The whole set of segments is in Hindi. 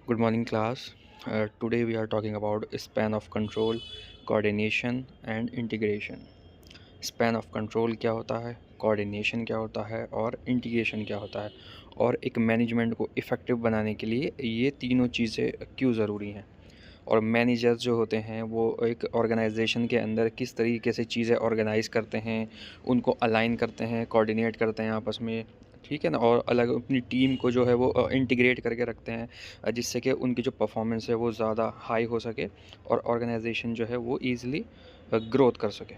Good morning, class. Today we are talking about span of control, coordination and integration. Span of control क्या होता है, कोऑर्डिनेशन क्या होता है और इंटीग्रेशन क्या होता है, और एक मैनेजमेंट को इफ़ेक्टिव बनाने के लिए ये तीनों चीज़ें क्यों ज़रूरी हैं। और मैनेजर्स जो होते हैं वो एक ऑर्गेनाइजेशन के अंदर किस तरीके से चीज़ें ऑर्गेनाइज़ करते हैं, उनको अलाइन करते हैं, कोऑर्डिनेट करते हैं आपस में, ठीक है ना। और अलग अपनी टीम को जो है वो इंटीग्रेट करके रखते हैं, जिससे कि उनकी जो परफॉर्मेंस है वो ज़्यादा हाई हो सके और ऑर्गेनाइजेशन जो है वो ईज़िली ग्रोथ कर सके।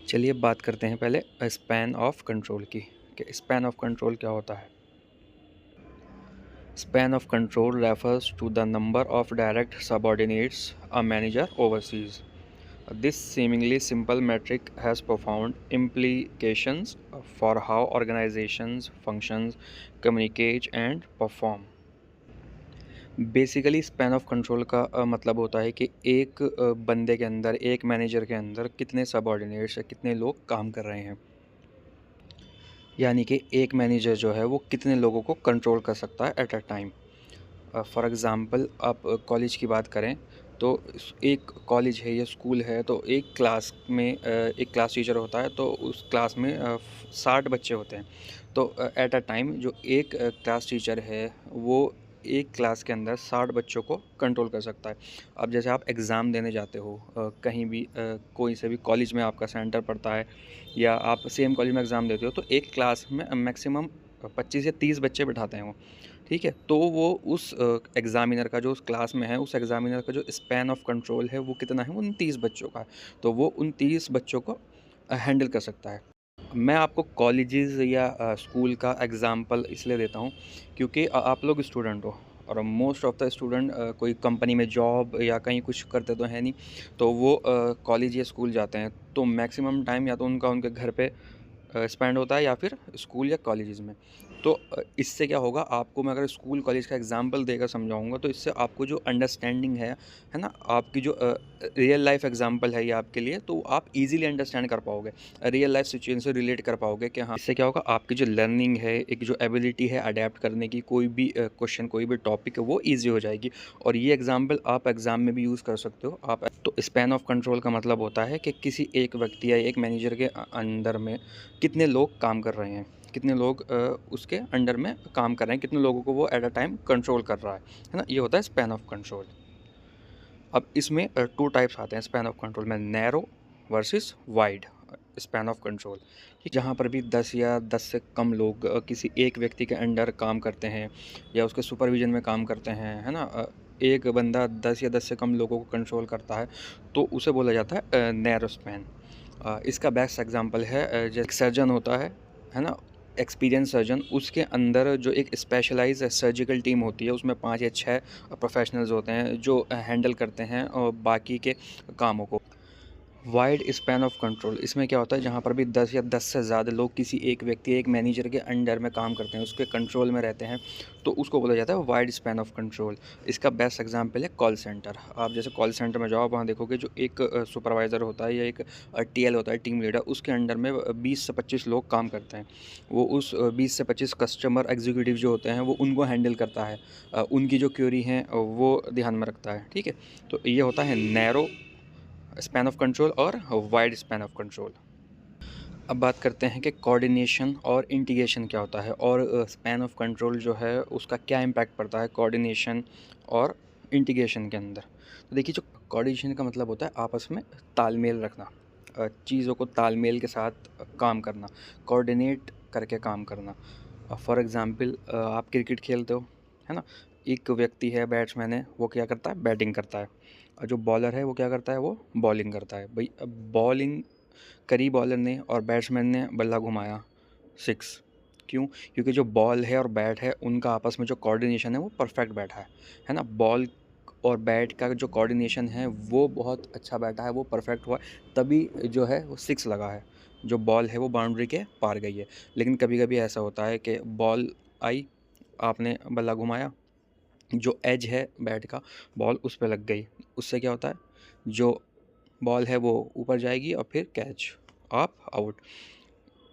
चलिए बात करते हैं पहले स्पैन ऑफ कंट्रोल की, कि स्पैन ऑफ कंट्रोल क्या होता है। Span of control refers to the number of direct subordinates a manager oversees. This seemingly simple metric has profound implications for how organizations function, communicate and perform. Basically span of control का मतलब होता है कि एक बंदे के अंदर, एक मैनेजर के अंदर कितने सबऑर्डिनेट्स या कितने लोग काम कर रहे हैं। यानी कि एक मैनेजर जो है वो कितने लोगों को कंट्रोल कर सकता है at a time. For example आप कॉलेज की बात करें तो एक कॉलेज है या स्कूल है, तो एक क्लास में एक क्लास टीचर होता है, तो उस क्लास में 60 बच्चे होते हैं। तो एट अ टाइम जो एक क्लास टीचर है वो एक क्लास के अंदर 60 बच्चों को कंट्रोल कर सकता है। अब जैसे आप एग्ज़ाम देने जाते हो कहीं भी, कोई से भी कॉलेज में आपका सेंटर पड़ता है या आप सेम कॉलेज में एग्ज़ाम देते हो, तो एक क्लास में मैक्सिमम 25 या 30 बच्चे बिठाते हैं वो, ठीक है। तो वो उस एग्ज़ामिनर का जो उस क्लास में है, उस एग्ज़ामिनर का जो स्पैन ऑफ कंट्रोल है वो कितना है, वो उन 30 बच्चों का है। तो वो उन 30 बच्चों को हैंडल कर सकता है। मैं आपको कॉलेजेस या स्कूल का एग्ज़ाम्पल इसलिए देता हूँ क्योंकि आप लोग स्टूडेंट हो और मोस्ट ऑफ़ द स्टूडेंट कोई कंपनी में जॉब या कहीं कुछ करते तो है नहीं। तो वो कॉलेज या स्कूल जाते हैं, तो मैक्सिमम टाइम या तो उनका उनके घर पे स्पेंड होता है या फिर स्कूल या कॉलेजेस में। तो इससे क्या होगा, आपको मैं अगर स्कूल कॉलेज का एग्जांपल देकर समझाऊंगा तो इससे आपको जो अंडरस्टैंडिंग है ना, आपकी जो रियल लाइफ एग्जांपल है ये आपके लिए, तो आप इजीली अंडरस्टैंड कर पाओगे, रियल लाइफ सिचुएशन से रिलेट कर पाओगे कि हाँ, इससे क्या होगा, आपकी जो लर्निंग है, एक जो एबिलिटी है अडेप्ट करने की, कोई भी क्वेश्चन, कोई भी टॉपिक है वो ईजी हो जाएगी। और ये एग्जाम्पल आप एग्ज़ाम में भी यूज़ कर सकते हो आप। तो स्पैन ऑफ कंट्रोल का मतलब होता है कि किसी एक व्यक्ति या एक मैनेजर के अंडर में कितने लोग काम कर रहे हैं, कितने लोग उसके अंडर में काम कर रहे हैं, कितने लोगों को वो एट अ टाइम कंट्रोल कर रहा है ना। ये होता है स्पैन ऑफ कंट्रोल। अब इसमें टू टाइप्स आते हैं स्पैन ऑफ कंट्रोल में, narrow versus wide span of control. जहाँ पर भी 10 या 10 से कम लोग किसी एक व्यक्ति के अंडर काम करते हैं या उसके सुपरविजन में काम करते हैं, है ना। एक बंदा 10 या 10 से कम लोगों को कंट्रोल करता है, तो उसे बोला जाता है नैरो स्पैन। इसका बेस्ट एग्जांपल है जैसे सर्जन होता है ना, एक्सपीरियंस सर्जन, उसके अंदर जो एक स्पेशलाइज सर्जिकल टीम होती है, उसमें 5 या 6 प्रोफेशनल्स होते हैं जो हैंडल करते हैं बाकी के कामों को। वाइड स्पैन ऑफ कंट्रोल, इसमें क्या होता है, जहाँ पर भी 10 या 10 से ज़्यादा लोग किसी एक व्यक्ति, एक मैनेजर के अंडर में काम करते हैं, उसके कंट्रोल में रहते हैं, तो उसको बोला जाता है वाइड स्पैन ऑफ कंट्रोल। इसका बेस्ट एग्जांपल है कॉल सेंटर। आप जैसे कॉल सेंटर में जाओ, वहाँ देखोगे जो एक सुपरवाइज़र होता है या एक टीएल होता है, टीम लीडर, उसके अंडर में 20 से 25 लोग काम करते हैं। वो उस 20 से 25 कस्टमर एग्जीक्यूटिव जो होते हैं वो उनको हैंडल करता है, उनकी जो क्वेरी हैं वो ध्यान में रखता है, ठीक है। तो ये होता है नैरो स्पैन ऑफ कंट्रोल और वाइड स्पैन ऑफ कंट्रोल। अब बात करते हैं कि कोऑर्डिनेशन और इंटीग्रेशन क्या होता है, और स्पैन ऑफ कंट्रोल जो है उसका क्या इम्पैक्ट पड़ता है कोऑर्डिनेशन और इंटीग्रेशन के अंदर। तो देखिए, जो कोऑर्डिनेशन का मतलब होता है आपस में तालमेल रखना, चीज़ों को तालमेल के साथ काम करना, कोऑर्डिनेट करके काम करना। फॉर एग्ज़ाम्पल आप क्रिकेट खेलते हो, है ना। एक व्यक्ति है, बैट्समैन है, वो क्या करता है, बैटिंग करता है, और जो बॉलर है वो क्या करता है, वो बॉलिंग करता है। भाई अब बॉलिंग करी बॉलर ने और बैट्समैन ने बल्ला घुमाया, 6। क्यों? क्योंकि जो बॉल है और बैट है उनका आपस में जो कोऑर्डिनेशन है वो परफेक्ट बैठा है ना। बॉल और बैट का जो कोऑर्डिनेशन है वो बहुत अच्छा बैठा है, वो परफेक्ट हुआ, तभी जो है वो 6 लगा है। जो बॉल है वो बाउंड्री के पार गई है। लेकिन कभी कभी ऐसा होता है कि बॉल आई, आपने बल्ला घुमाया, जो एज है बैट का, बॉल उस पे लग गई, उससे क्या होता है, जो बॉल है वो ऊपर जाएगी और फिर कैच, आप आउट।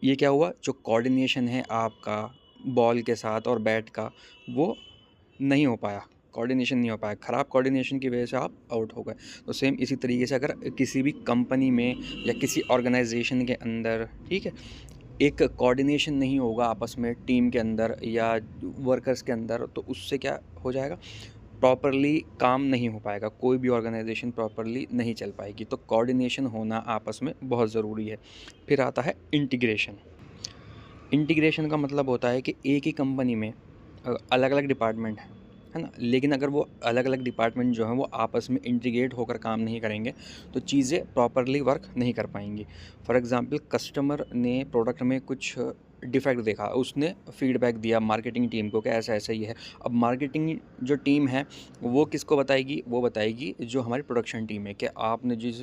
ये क्या हुआ, जो कोऑर्डिनेशन है आपका बॉल के साथ और बैट का, वो नहीं हो पाया, कोऑर्डिनेशन नहीं हो पाया, ख़राब कोऑर्डिनेशन की वजह से आप आउट हो गए। तो सेम इसी तरीके से अगर किसी भी कंपनी में या किसी ऑर्गेनाइजेशन के अंदर, ठीक है, एक कोऑर्डिनेशन नहीं होगा आपस में टीम के अंदर या वर्कर्स के अंदर, तो उससे क्या हो जाएगा, प्रॉपरली काम नहीं हो पाएगा, कोई भी ऑर्गेनाइजेशन प्रॉपरली नहीं चल पाएगी। तो कोऑर्डिनेशन होना आपस में बहुत ज़रूरी है। फिर आता है इंटीग्रेशन। इंटीग्रेशन का मतलब होता है कि एक ही कंपनी में अलग अलग डिपार्टमेंट है ना, लेकिन अगर वो अलग अलग डिपार्टमेंट जो हैं वो आपस में इंटीग्रेट होकर काम नहीं करेंगे तो चीज़ें प्रॉपरली वर्क नहीं कर पाएंगी। फॉर एग्ज़ाम्पल, कस्टमर ने प्रोडक्ट में कुछ डिफेक्ट देखा, उसने फीडबैक दिया मार्केटिंग टीम को कि ऐसा ऐसा ही है। अब मार्केटिंग जो टीम है वो किसको बताएगी, वो बताएगी जो हमारी प्रोडक्शन टीम है कि आपने जिस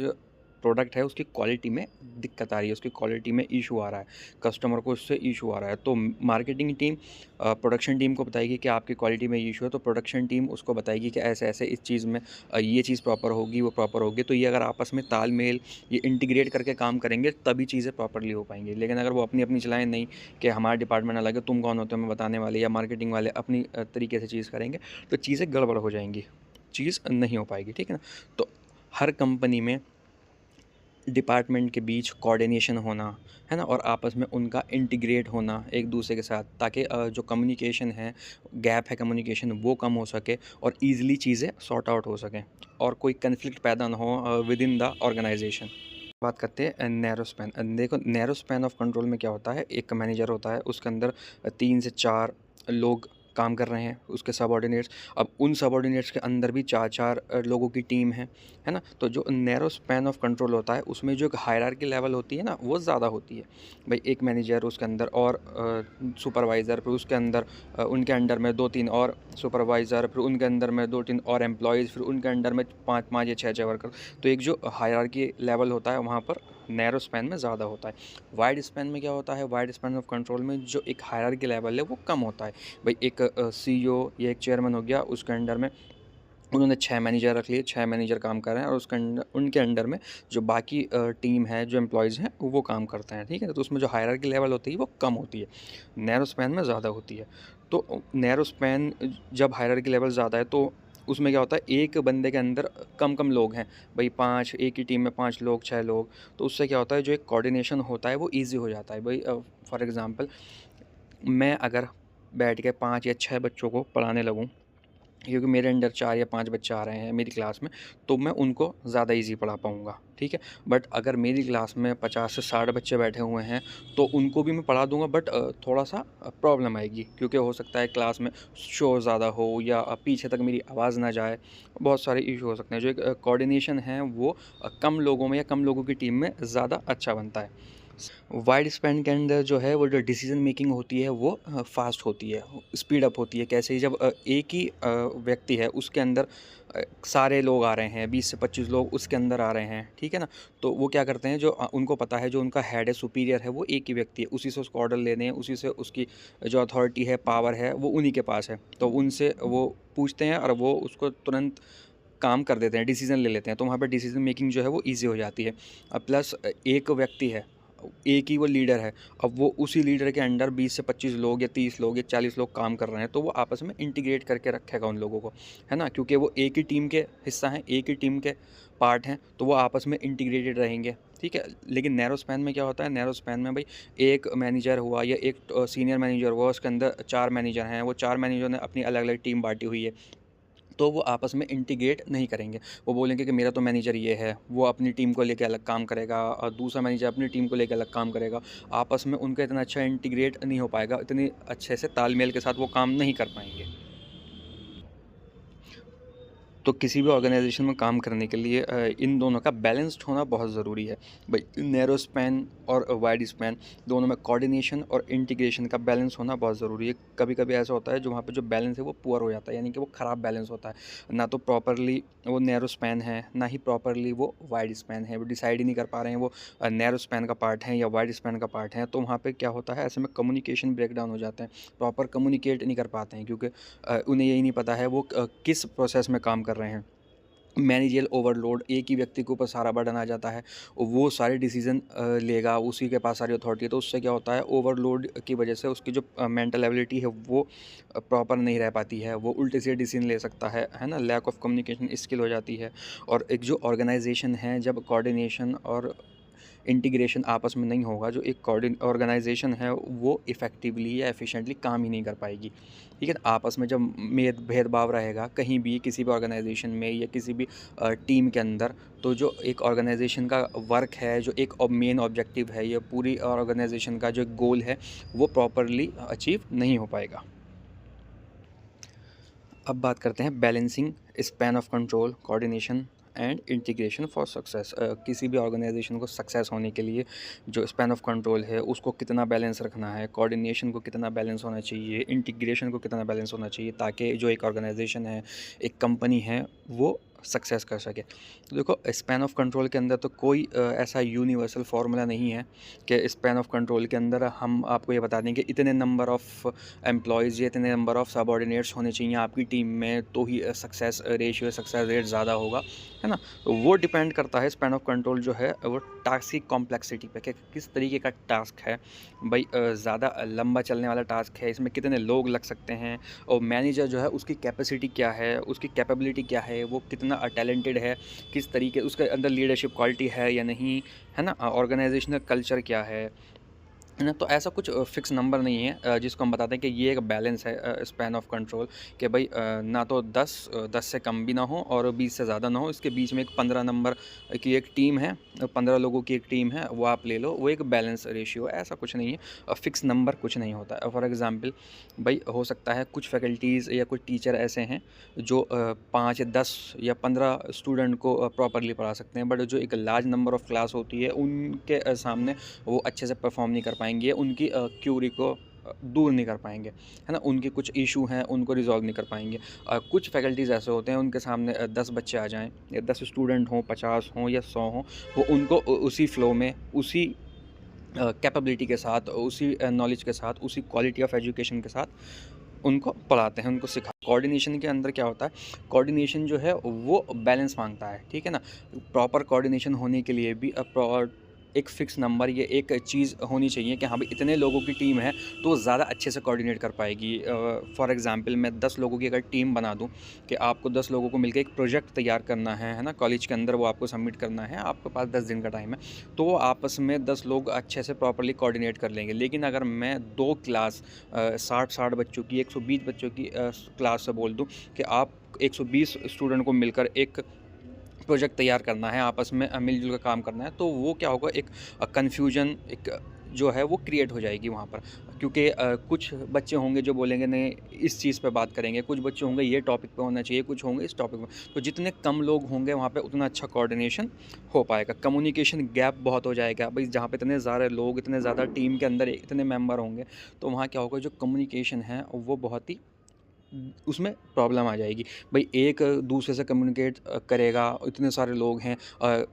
प्रोडक्ट है उसकी क्वालिटी में दिक्कत आ रही है, उसकी क्वालिटी में इशू आ रहा है, कस्टमर को उससे इशू आ रहा है। तो मार्केटिंग टीम प्रोडक्शन टीम को बताएगी कि आपकी क्वालिटी में इशू है, तो प्रोडक्शन टीम उसको बताएगी कि ऐसे ऐसे इस चीज़ में ये चीज़ प्रॉपर होगी, वो प्रॉपर होगी। तो ये अगर आपस में तालमेल, ये इंटीग्रेट करके काम करेंगे तभी चीज़ें प्रॉपरली हो पाएंगी। लेकिन अगर वो अपनी अपनी चलाएं नहीं कि हमारा डिपार्टमेंट अलग है, तुम कौन होते हो मैं बताने वाले, या मार्केटिंग वाले अपनी तरीके से चीज़ करेंगे, तो चीज़ें गड़बड़ हो जाएंगी, चीज़ नहीं हो पाएगी, ठीक है ना। तो हर कंपनी में डिपार्टमेंट के बीच कोऑर्डिनेशन होना, है ना, और आपस में उनका इंटीग्रेट होना एक दूसरे के साथ, ताकि जो कम्युनिकेशन है, गैप है कम्युनिकेशन, वो कम हो सके और ईज़िली चीज़ें सॉर्ट आउट हो सकें और कोई कन्फ्लिक्ट पैदा ना हो विद इन द ऑर्गेनाइजेशन। बात करते हैं नैरो स्पैन। देखो, नैरो स्पैन ऑफ कंट्रोल में क्या होता है, एक मैनेजर होता है, उसके अंदर 3 से 4 लोग काम कर रहे हैं, उसके सबऑर्डिनेट्स। अब उन सबऑर्डिनेट्स के अंदर भी 4-4 लोगों की टीम है ना। तो जो नैरो स्पैन ऑफ कंट्रोल होता है उसमें जो एक हायरार्की लेवल होती है ना, वो ज़्यादा होती है। भाई एक मैनेजर, उसके अंदर और सुपरवाइज़र, फिर उसके अंदर उनके अंडर में 2-3 और सुपरवाइज़र, फिर उनके अंदर में 2-3 और एम्प्लॉयज़, फिर उनके अंडर में 5-5 या 6-6 वर्कर। तो एक जो हायरार्की लेवल होता है वहाँ पर नैरो स्पैन में ज़्यादा होता है। वाइड स्पैन में क्या होता है, वाइड स्पैन ऑफ कंट्रोल में जो एक हायरार्की लेवल है वो कम होता है। भाई एक सीईओ या एक चेयरमैन हो गया, उसके अंडर में उन्होंने 6 मैनेजर रख लिए, 6 मैनेजर काम कर रहे हैं और उसके अंडर, उनके अंडर में जो बाकी टीम है, जो एम्प्लॉयज़ हैं वो काम करते हैं, ठीक है। तो उसमें जो हायरार्की लेवल होती है वो कम होती है, नैरो स्पैन में ज़्यादा होती है। तो नैरो स्पैन जब हायरार्की लेवल ज़्यादा है तो उसमें क्या होता है, एक बंदे के अंदर कम कम लोग हैं, भाई 5, एक ही टीम में 5 लोग, 6 लोग। तो उससे क्या होता है, जो एक कोऑर्डिनेशन होता है वो ईज़ी हो जाता है। भाई फॉर एग्ज़ाम्पल, मैं अगर बैठ के 5 या 6 बच्चों को पढ़ाने लगूँ, क्योंकि मेरे अंडर 4 या 5 बच्चे आ रहे हैं मेरी क्लास में, तो मैं उनको ज़्यादा ईज़ी पढ़ा पाऊँगा, ठीक है। बट अगर मेरी क्लास में 50 से 60 बच्चे बैठे हुए हैं तो उनको भी मैं पढ़ा दूँगा, बट थोड़ा-सा प्रॉब्लम आएगी, क्योंकि हो सकता है क्लास में शोर ज़्यादा हो या पीछे तक मेरी आवाज़ ना जाए, बहुत सारे इश्यू हो सकते हैं। जो एक कोऑर्डिनेशन है वो कम लोगों में या कम लोगों की टीम में ज़्यादा अच्छा बनता है। वाइड स्पैन के अंदर जो है वो जो डिसीजन मेकिंग होती है वो फास्ट होती है, स्पीड अप होती है। कैसे, जब एक ही व्यक्ति है उसके अंदर सारे लोग आ रहे हैं, 20 से 25 लोग उसके अंदर आ रहे हैं, ठीक है ना। तो वो क्या करते हैं, जो उनको पता है जो उनका हेड है, सुपीरियर है, वो एक ही व्यक्ति है, उसी से उसको ऑर्डर लेने हैं, उसी से उसकी जो अथॉरिटी है, पावर है, वो उन्हीं के पास है। तो उनसे वो पूछते हैं और वो उसको तुरंत काम कर देते हैं, डिसीज़न ले लेते हैं। तो वहाँ पे डिसीज़न मेकिंग जो है वो ईज़ी हो जाती है। प्लस एक व्यक्ति है, एक ही वो लीडर है, अब वो उसी लीडर के अंडर 20 से 25 लोग या 30 लोग या 40 लोग काम कर रहे हैं, तो वो आपस में इंटीग्रेट करके रखेगा उन लोगों को, है ना। क्योंकि वो एक ही टीम के हिस्सा हैं, एक ही टीम के पार्ट हैं, तो वो आपस में इंटीग्रेटेड रहेंगे, ठीक है। लेकिन नैरो स्पैन में क्या होता है, नैरो स्पैन में भाई एक मैनेजर हुआ या एक सीनियर मैनेजर हुआ, उसके अंदर 4 मैनेजर हैं, वो 4 मैनेजर ने अपनी अलग-अलग टीम बाँटी हुई है, तो वो आपस में इंटीग्रेट नहीं करेंगे। वो बोलेंगे कि मेरा तो मैनेजर ये है, वो अपनी टीम को लेके अलग काम करेगा और दूसरा मैनेजर अपनी टीम को लेके अलग काम करेगा। आपस में उनका इतना अच्छा इंटीग्रेट नहीं हो पाएगा, इतनी अच्छे से तालमेल के साथ वो काम नहीं कर पाएँगे। तो किसी भी ऑर्गेनाइजेशन में काम करने के लिए इन दोनों का बैलेंस्ड होना बहुत ज़रूरी है। भाई नैरो स्पैन और वाइड स्पैन दोनों में कोऑर्डिनेशन और इंटीग्रेशन का बैलेंस होना बहुत ज़रूरी है। कभी-कभी ऐसा होता है जो वहाँ पे जो बैलेंस है वो पुअर हो जाता है, यानी कि वो ख़राब बैलेंस होता है। ना तो प्रॉपरली वो नैरो स्पैन है, ना ही प्रॉपरली वो वाइड स्पैन है। वो डिसाइड ही नहीं कर पा रहे हैं वो नैरो स्पैन का पार्ट है या वाइड स्पैन का पार्ट है। तो वहाँ पे क्या होता है, ऐसे में कम्युनिकेशन ब्रेकडाउन हो जाते हैं। प्रॉपर कम्युनिकेट नहीं कर पाते हैं, क्योंकि उन्हें यही नहीं पता है वो किस प्रोसेस में काम कर रहे हैं। मैनेजियल ओवरलोड, एक ही व्यक्ति के ऊपर सारा बर्डन आ जाता है और वो सारे डिसीजन लेगा, उसी के पास सारी अथॉरिटी है। तो उससे क्या होता है, ओवरलोड की वजह से उसकी जो मेंटल एबिलिटी है वो प्रॉपर नहीं रह पाती है, वो उल्टे सीधे डिसीजन ले सकता है ना। लैक ऑफ कम्युनिकेशन स्किल हो जाती है। और एक जो ऑर्गेनाइजेशन है, जब कोऑर्डिनेशन और इंटीग्रेशन आपस में नहीं होगा, जो एक ऑर्गेनाइजेशन है वो इफ़ेक्टिवली या एफिशिएंटली काम ही नहीं कर पाएगी। ठीक है, आपस में जब भेदभाव रहेगा कहीं भी, किसी भी ऑर्गेनाइजेशन में या किसी भी टीम के अंदर, तो जो एक ऑर्गेनाइजेशन का वर्क है, जो एक मेन ऑब्जेक्टिव है, या पूरी ऑर्गेनाइजेशन का जो गोल है, वो प्रॉपरली अचीव नहीं हो पाएगा। अब बात करते हैं balancing span of control, coordination and integration for success. किसी भी ऑर्गेनाइजेशन को सक्सेस होने के लिए जो स्पैन ऑफ कंट्रोल है उसको कितना बैलेंस रखना है, कोऑर्डिनेशन को कितना बैलेंस होना चाहिए, इंटीग्रेशन को कितना बैलेंस होना चाहिए, ताकि जो एक ऑर्गेनाइजेशन है, एक कंपनी है, वो सक्सेस कर सके। तो देखो, स्पैन ऑफ कंट्रोल के अंदर तो कोई ऐसा यूनिवर्सल फार्मूला नहीं है कि स्पैन ऑफ कंट्रोल के अंदर हम आपको ये बता दें कि इतने नंबर ऑफ़ एम्प्लॉयज़ या इतने नंबर ऑफ़ सबऑर्डिनेट्स होने चाहिए आपकी टीम में, तो ही सक्सेस रेशियो, सक्सेस रेट ज़्यादा होगा, है ना। तो वो डिपेंड करता है, स्पैन ऑफ कंट्रोल जो है वो टास्क की कॉम्प्लेक्सिटी पे, कि किस तरीके का टास्क है भाई। ज़्यादा लंबा चलने वाला टास्क है, इसमें कितने लोग लग सकते हैं, और मैनेजर जो है उसकी कैपेसिटी क्या है, उसकी कैपेबिलिटी क्या है, वो कितना टैलेंटेड है, किस तरीके उसके अंदर लीडरशिप क्वालिटी है या नहीं, है ना। ऑर्गेनाइजेशनल कल्चर क्या है ना। तो ऐसा कुछ फ़िक्स नंबर नहीं है जिसको हम बताते हैं कि ये एक बैलेंस है स्पैन ऑफ कंट्रोल, कि भाई ना तो 10 से कम भी ना हो और 20 से ज़्यादा ना हो, इसके बीच में एक 15 नंबर की एक टीम है, 15 लोगों की एक टीम है, वो आप ले लो, वो एक बैलेंस रेशियो है। ऐसा कुछ नहीं है, फ़िक्स नंबर कुछ नहीं होता है। फॉर एग्ज़ाम्पल भाई, हो सकता है कुछ फैकल्टीज़ या कुछ टीचर ऐसे हैं जो 5 या 10 या 15 स्टूडेंट को प्रॉपरली पढ़ा सकते हैं, बट जो एक लार्ज नंबर ऑफ़ क्लास होती है उनके सामने वो अच्छे से परफॉर्म नहीं कर पाएंगे, उनकी क्यूरी को दूर नहीं कर पाएंगे, है ना। उनके कुछ इशू हैं, उनको रिजॉल्व नहीं कर पाएंगे। कुछ फैकल्टीज़ ऐसे होते हैं, उनके सामने 10 बच्चे आ जाएं, या 10 स्टूडेंट हों, 50 हों या 100 हों, वो उनको उसी फ्लो में, उसी कैपेबिलिटी के साथ, उसी नॉलेज के साथ, उसी क्वालिटी ऑफ एजुकेशन के साथ उनको पढ़ाते हैं, उनको सिखा। कोऑर्डिनेशन के अंदर क्या होता है, कोऑर्डिनेशन जो है वो बैलेंस मांगता है, ठीक है ना। प्रॉपर कोऑर्डिनेशन होने के लिए भी एक फ़िक्स नंबर, ये एक चीज़ होनी चाहिए कि हाँ भाई, इतने लोगों की टीम है तो वो ज़्यादा अच्छे से कोऑर्डिनेट कर पाएगी। फॉर एग्ज़ाम्पल, मैं 10 लोगों की अगर टीम बना दूँ कि आपको 10 लोगों को मिलकर एक प्रोजेक्ट तैयार करना है ना, कॉलेज के अंदर वो आपको सबमिट करना है, आपके पास 10 दिन का टाइम है, तो वो आपस में 10 लोग अच्छे से प्रॉपर्ली कोऑर्डिनेट कर लेंगे। लेकिन अगर मैं 2 क्लास 60 बच्चों की, 120 बच्चों की क्लास से बोल दूँ कि आप 120 स्टूडेंट को मिलकर एक प्रोजेक्ट तैयार करना है, आपस में मिल-जुल कर काम करना है, तो वो क्या होगा, एक कन्फ्यूजन एक जो है वो क्रिएट हो जाएगी वहाँ पर। क्योंकि कुछ बच्चे होंगे जो बोलेंगे नहीं, इस चीज़ पे बात करेंगे, कुछ बच्चे होंगे ये टॉपिक पे होना चाहिए, कुछ होंगे इस टॉपिक पे। तो जितने कम लोग होंगे वहाँ पे उतना अच्छा कोऑर्डिनेशन हो पाएगा। कम्युनिकेशन गैप बहुत हो जाएगा भाई, जहाँ पे इतने ज़्यादा लोग, इतने ज़्यादा टीम के अंदर इतने मेंबर होंगे, तो वहाँ क्या होगा, जो कम्युनिकेशन है वो बहुत ही उसमें प्रॉब्लम आ जाएगी। भई एक दूसरे से कम्युनिकेट करेगा, इतने सारे लोग हैं,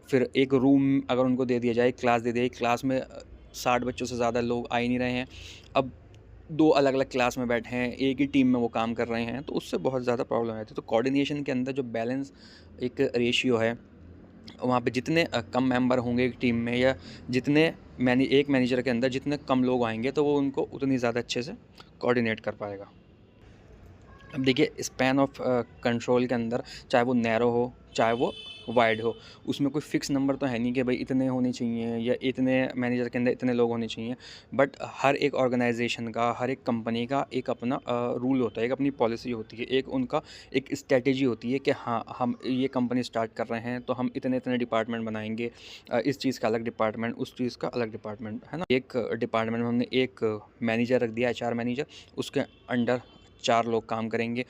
फिर एक रूम अगर उनको दे दिया जाए, क्लास दे दी, क्लास में 60 बच्चों से ज़्यादा लोग आ ही नहीं रहे हैं। अब 2 अलग-अलग क्लास में बैठे हैं, एक ही टीम में वो काम कर रहे हैं, तो उससे बहुत ज़्यादा प्रॉब्लम आती है। तो कोऑर्डिनेशन के अंदर जो बैलेंस एक रेशियो है, वहाँ पे जितने कम मेंबर होंगे एक टीम में, या जितने एक मैनेजर के अंदर जितने कम लोग आएँगे, तो वो उनको उतनी ज़्यादा अच्छे से कोऑर्डिनेट कर पाएगा। अब देखिए, स्पैन ऑफ कंट्रोल के अंदर, चाहे वो नैरो हो, चाहे वो वाइड हो, उसमें कोई फ़िक्स नंबर तो है नहीं कि भाई इतने होने चाहिए या इतने मैनेजर के अंदर इतने लोग होने चाहिए। बट हर एक ऑर्गेनाइजेशन का, हर एक कंपनी का एक अपना रूल होता है, एक अपनी पॉलिसी होती है, एक उनका एक स्ट्रैटेजी होती है कि हाँ, हम ये कंपनी स्टार्ट कर रहे हैं तो हम इतने-इतने डिपार्टमेंट बनाएँगे। इस चीज़ का अलग डिपार्टमेंट, उस चीज़ का अलग डिपार्टमेंट, है ना। एक डिपार्टमेंट में हमने एक मैनेजर रख दिया, एचआर मैनेजर, उसके अंडर 4 लोग काम करेंगे।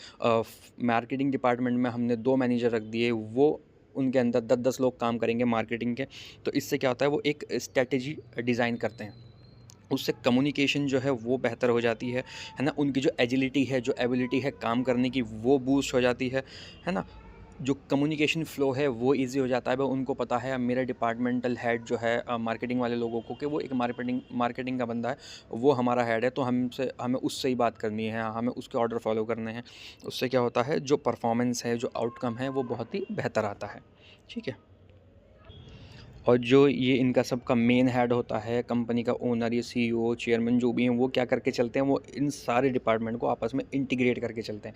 मार्केटिंग डिपार्टमेंट में हमने 2 मैनेजर रख दिए, वो उनके अंदर 10-10 लोग काम करेंगे मार्केटिंग के। तो इससे क्या होता है, वो एक स्ट्रैटेजी डिज़ाइन करते हैं। उससे कम्युनिकेशन जो है वो बेहतर हो जाती है ना? उनकी जो एजिलिटी है, जो एबिलिटी है काम करने की, वो बूस्ट हो जाती है ना? जो कम्युनिकेशन फ़्लो है वो ईज़ी हो जाता है। अब उनको पता है, अब मेरा डिपार्टमेंटल हेड जो है मार्केटिंग वाले लोगों को, कि वो एक मार्केटिंग मार्केटिंग का बंदा है, वो हमारा हेड है, तो हमें उससे ही बात करनी है, हमें उसके ऑर्डर फॉलो करने हैं। उससे क्या होता है, जो परफॉर्मेंस है, जो आउटकम है, वो बहुत ही बेहतर आता है। ठीक है। और जो ये इनका सबका मेन हेड होता है, कंपनी का ओनर, ये सीईओ, चेयरमैन जो भी हैं, वो क्या करके चलते हैं, वो इन सारे डिपार्टमेंट को आपस में इंटीग्रेट करके चलते हैं।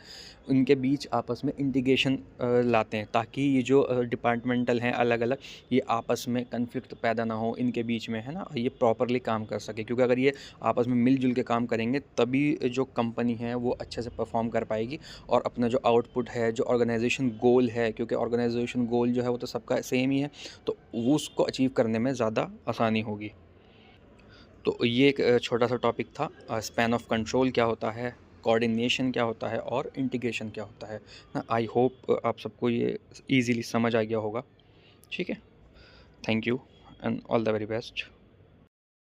उनके बीच आपस में इंटीग्रेशन लाते हैं, ताकि ये जो डिपार्टमेंटल हैं अलग-अलग, ये आपस में कॉन्फ्लिक्ट पैदा ना हो इनके बीच में, है ना? ये प्रॉपर्ली काम कर सके, क्योंकि अगर ये आपस में मिल-जुल के काम करेंगे, तभी जो कंपनी है वो अच्छे से परफ़ॉर्म कर पाएगी, और अपना जो आउटपुट है, जो ऑर्गेनाइज़ेशन गोल है, क्योंकि ऑर्गेनाइज़ेशन गोल जो है वो तो सबका सेम ही है, तो वो उसको अचीव करने में ज़्यादा आसानी होगी। तो ये एक छोटा-सा टॉपिक था, स्पैन ऑफ कंट्रोल क्या होता है, कोऑर्डिनेशन क्या होता है, और इंटीग्रेशन क्या होता है ना। आई होप आप सबको ये ईज़िली समझ आ गया होगा। ठीक है। Thank you and all the very best.